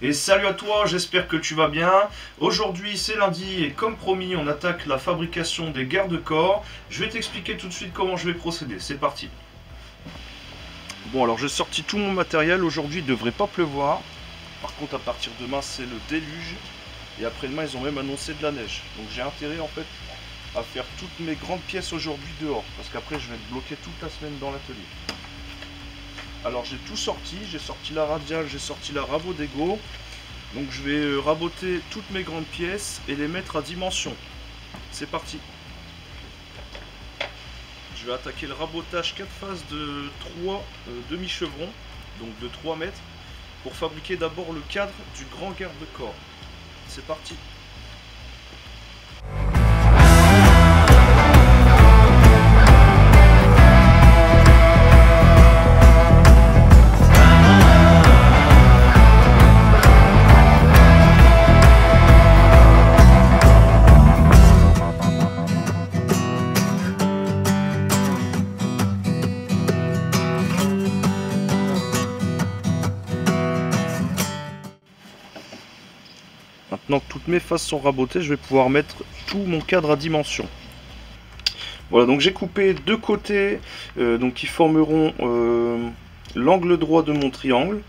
Et salut à toi, j'espère que tu vas bien. Aujourd'hui c'est lundi et comme promis on attaque la fabrication des garde-corps. Je vais t'expliquer tout de suite comment je vais procéder, c'est parti. Bon alors j'ai sorti tout mon matériel, aujourd'hui il ne devrait pas pleuvoir. Par contre à partir de demain c'est le déluge. Et après-demain ils ont même annoncé de la neige. Donc j'ai intérêt en fait à faire toutes mes grandes pièces aujourd'hui dehors. Parce qu'après je vais être bloqué toute la semaine dans l'atelier. Alors j'ai tout sorti, j'ai sorti la radiale, j'ai sorti la rabot d'égo. Donc je vais raboter toutes mes grandes pièces et les mettre à dimension. C'est parti. Je vais attaquer le rabotage 4 faces de 3 demi-chevrons, donc de 3 mètres, pour fabriquer d'abord le cadre du grand garde-corps. C'est parti. Maintenant que toutes mes faces sont rabotées, je vais pouvoir mettre tout mon cadre à dimension. Voilà, donc j'ai coupé deux côtés donc qui formeront l'angle droit de mon triangle.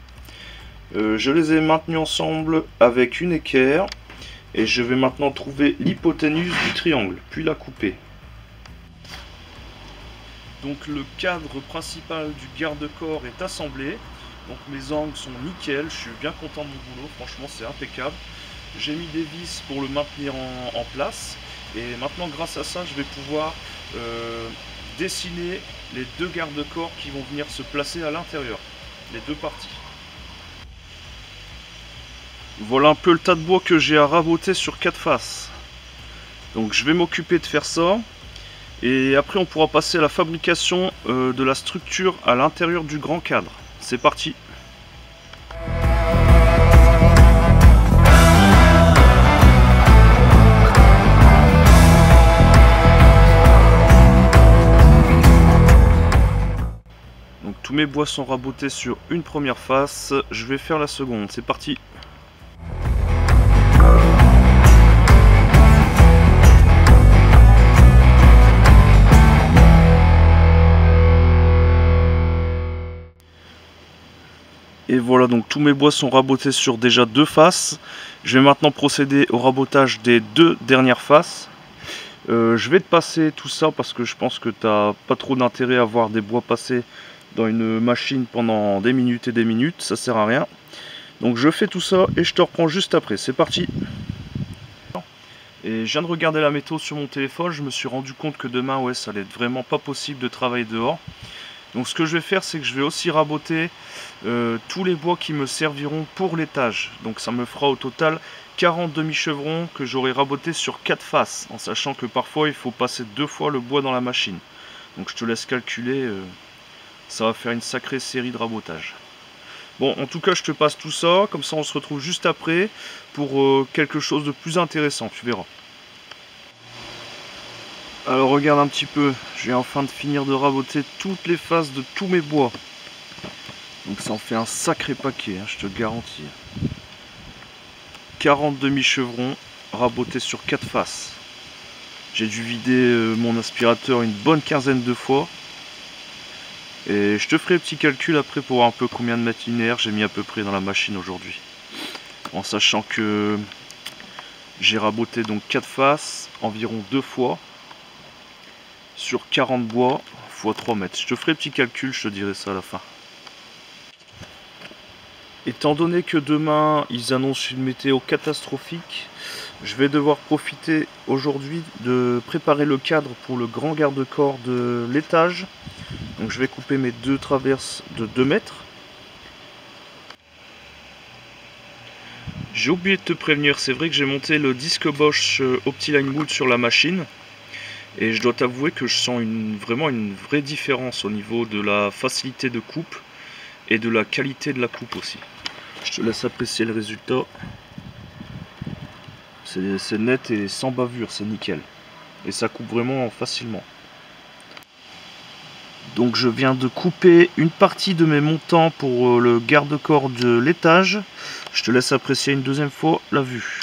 Je les ai maintenus ensemble avec une équerre et je vais maintenant trouver l'hypoténuse du triangle, puis la couper. Donc le cadre principal du garde-corps est assemblé. Donc mes angles sont nickel, je suis bien content de mon boulot, franchement c'est impeccable. J'ai mis des vis pour le maintenir en place et maintenant grâce à ça je vais pouvoir dessiner les deux garde-corps qui vont venir se placer à l'intérieur, les deux parties. Voilà un peu le tas de bois que j'ai à raboter sur 4 faces. Donc je vais m'occuper de faire ça et après on pourra passer à la fabrication de la structure à l'intérieur du grand cadre. C'est parti. Donc tous mes bois sont rabotés sur une première face, je vais faire la seconde, c'est parti. Et voilà, donc tous mes bois sont rabotés sur déjà deux faces. Je vais maintenant procéder au rabotage des deux dernières faces. Je vais te passer tout ça parce que je pense que tu n'as pas trop d'intérêt à voir des bois passer dans une machine pendant des minutes et des minutes, ça sert à rien. Donc je fais tout ça et je te reprends juste après, c'est parti. Et je viens de regarder la météo sur mon téléphone, je me suis rendu compte que demain, ouais, ça allait être vraiment pas possible de travailler dehors. Donc ce que je vais faire, c'est que je vais aussi raboter tous les bois qui me serviront pour l'étage. Donc ça me fera au total 40 demi-chevrons que j'aurai rabotés sur 4 faces, en sachant que parfois il faut passer 2 fois le bois dans la machine. Donc je te laisse calculer, ça va faire une sacrée série de rabotage. Bon, en tout cas je te passe tout ça, comme ça on se retrouve juste après pour quelque chose de plus intéressant, tu verras. Alors regarde un petit peu, je viens enfin de finir de raboter toutes les faces de tous mes bois. Donc ça en fait un sacré paquet, hein, je te garantis. 40 demi-chevrons rabotés sur 4 faces. J'ai dû vider mon aspirateur une bonne quinzaine de fois. Et je te ferai le petit calcul après pour voir un peu combien de mètres linéaires j'ai mis à peu près dans la machine aujourd'hui. En sachant que j'ai raboté donc 4 faces, environ 2 fois. Sur 40 bois x 3 mètres. Je te ferai le petit calcul, je te dirai ça à la fin. Étant donné que demain ils annoncent une météo catastrophique, je vais devoir profiter aujourd'hui de préparer le cadre pour le grand garde-corps de l'étage. Donc je vais couper mes deux traverses de 2 mètres. J'ai oublié de te prévenir, c'est vrai que j'ai monté le disque Bosch Optiline Wood sur la machine. Et je dois t'avouer que je sens vraiment une vraie différence au niveau de la facilité de coupe et de la qualité de la coupe aussi. Je te laisse apprécier le résultat. C'est net et sans bavure, c'est nickel. Et ça coupe vraiment facilement. Donc je viens de couper une partie de mes montants pour le garde-corps de l'étage. Je te laisse apprécier une deuxième fois la vue.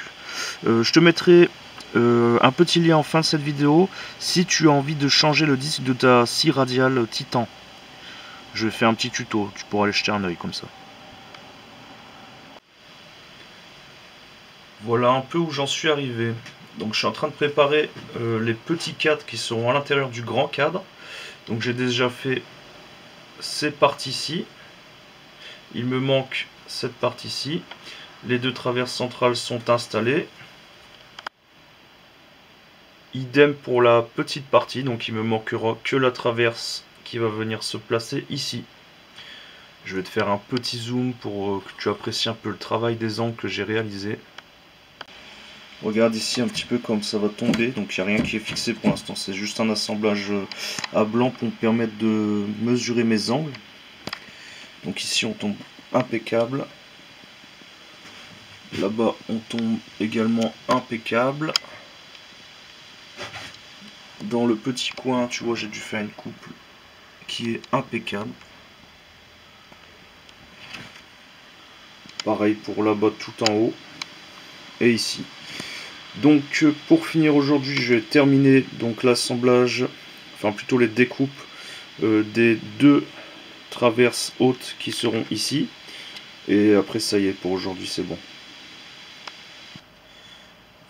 Je te mettrai un petit lien en fin de cette vidéo si tu as envie de changer le disque de ta scie radiale Titan. Je vais faire un petit tuto, tu pourras aller jeter un œil comme ça. Voilà un peu où j'en suis arrivé. Donc je suis en train de préparer les petits cadres qui seront à l'intérieur du grand cadre. Donc j'ai déjà fait ces parties-ci. Il me manque cette partie-ci. Les deux traverses centrales sont installées. Idem pour la petite partie, donc il me manquera que la traverse qui va venir se placer ici. Je vais te faire un petit zoom pour que tu apprécies un peu le travail des angles que j'ai réalisé. Regarde ici un petit peu comme ça va tomber, donc il n'y a rien qui est fixé pour l'instant, c'est juste un assemblage à blanc pour me permettre de mesurer mes angles. Donc ici on tombe impeccable, là-bas on tombe également impeccable. Dans le petit coin, tu vois, j'ai dû faire une coupe qui est impeccable. Pareil pour là-bas tout en haut et ici. Donc pour finir aujourd'hui, je vais terminer donc l'assemblage, enfin plutôt les découpes des deux traverses hautes qui seront ici. Et après ça y est, pour aujourd'hui c'est bon.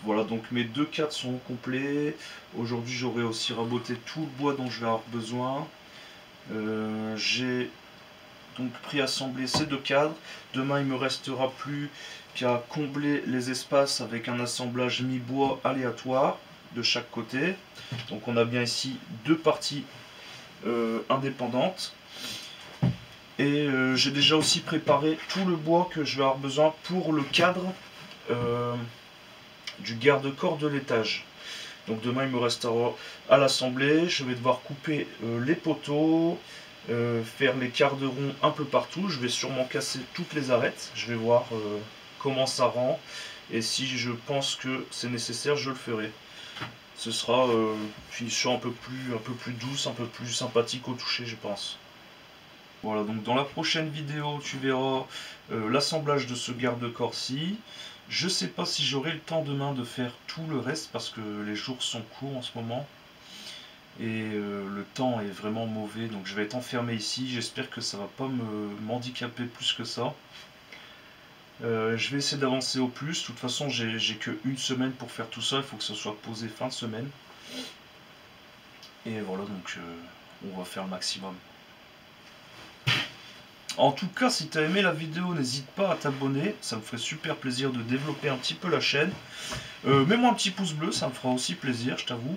Voilà, donc mes deux cadres sont complets. Aujourd'hui j'aurai aussi raboté tout le bois dont je vais avoir besoin. J'ai donc préassemblé ces deux cadres. Demain il me restera plus qu'à combler les espaces avec un assemblage mi-bois aléatoire de chaque côté. Donc on a bien ici deux parties indépendantes. Et j'ai déjà aussi préparé tout le bois que je vais avoir besoin pour le cadre du garde-corps de l'étage. Donc demain il me restera à l'assembler, je vais devoir couper les poteaux, faire les quarts de rond un peu partout, je vais sûrement casser toutes les arêtes, je vais voir comment ça rend, et si je pense que c'est nécessaire, je le ferai. Ce sera une finition un peu plus douce, un peu plus sympathique au toucher, je pense. Voilà, donc dans la prochaine vidéo, tu verras l'assemblage de ce garde-corps-ci. Je sais pas si j'aurai le temps demain de faire tout le reste parce que les jours sont courts en ce moment. Et le temps est vraiment mauvais, donc je vais être enfermé ici. J'espère que ça va pas m'handicaper plus que ça. Je vais essayer d'avancer au plus. De toute façon, j'ai que une semaine pour faire tout ça. Il faut que ça soit posé fin de semaine. Et voilà, donc on va faire le maximum. En tout cas, si tu as aimé la vidéo, n'hésite pas à t'abonner. Ça me ferait super plaisir de développer un petit peu la chaîne. Mets-moi un petit pouce bleu, ça me fera aussi plaisir, je t'avoue.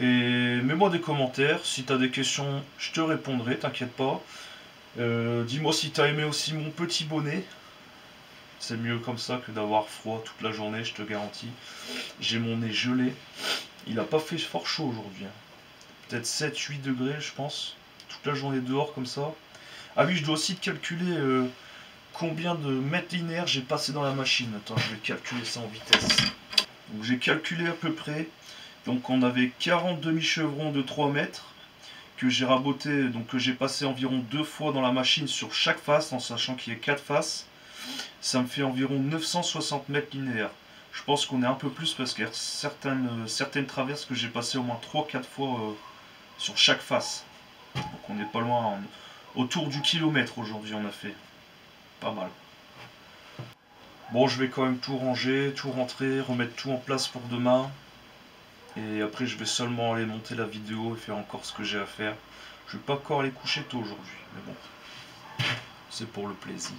Et mets-moi des commentaires. Si tu as des questions, je te répondrai, t'inquiète pas. Dis-moi si tu as aimé aussi mon petit bonnet. C'est mieux comme ça que d'avoir froid toute la journée, je te garantis. J'ai mon nez gelé. Il n'a pas fait fort chaud aujourd'hui. Peut-être 7-8 degrés, je pense. Toute la journée dehors comme ça. Ah oui, je dois aussi te calculer combien de mètres linéaires j'ai passé dans la machine. Attends, je vais calculer ça en vitesse. Donc j'ai calculé à peu près. Donc on avait 40 demi-chevrons de 3 mètres que j'ai raboté, donc que j'ai passé environ 2 fois dans la machine sur chaque face, en sachant qu'il y a 4 faces. Ça me fait environ 960 mètres linéaires. Je pense qu'on est un peu plus parce qu'il y a certaines traverses que j'ai passé au moins 3-4 fois sur chaque face. Donc on n'est pas loin. Autour du kilomètre aujourd'hui on a fait. Pas mal. Bon, je vais quand même tout ranger, tout rentrer, remettre tout en place pour demain. Et après je vais seulement aller monter la vidéo et faire encore ce que j'ai à faire. Je vais pas encore aller coucher tôt aujourd'hui. Mais bon, c'est pour le plaisir.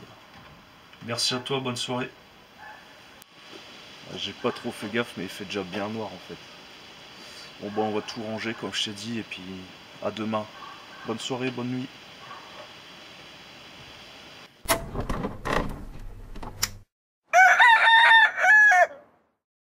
Merci à toi, bonne soirée. J'ai pas trop fait gaffe mais il fait déjà bien noir en fait. Bon bah on va tout ranger comme je t'ai dit et puis à demain. Bonne soirée, bonne nuit.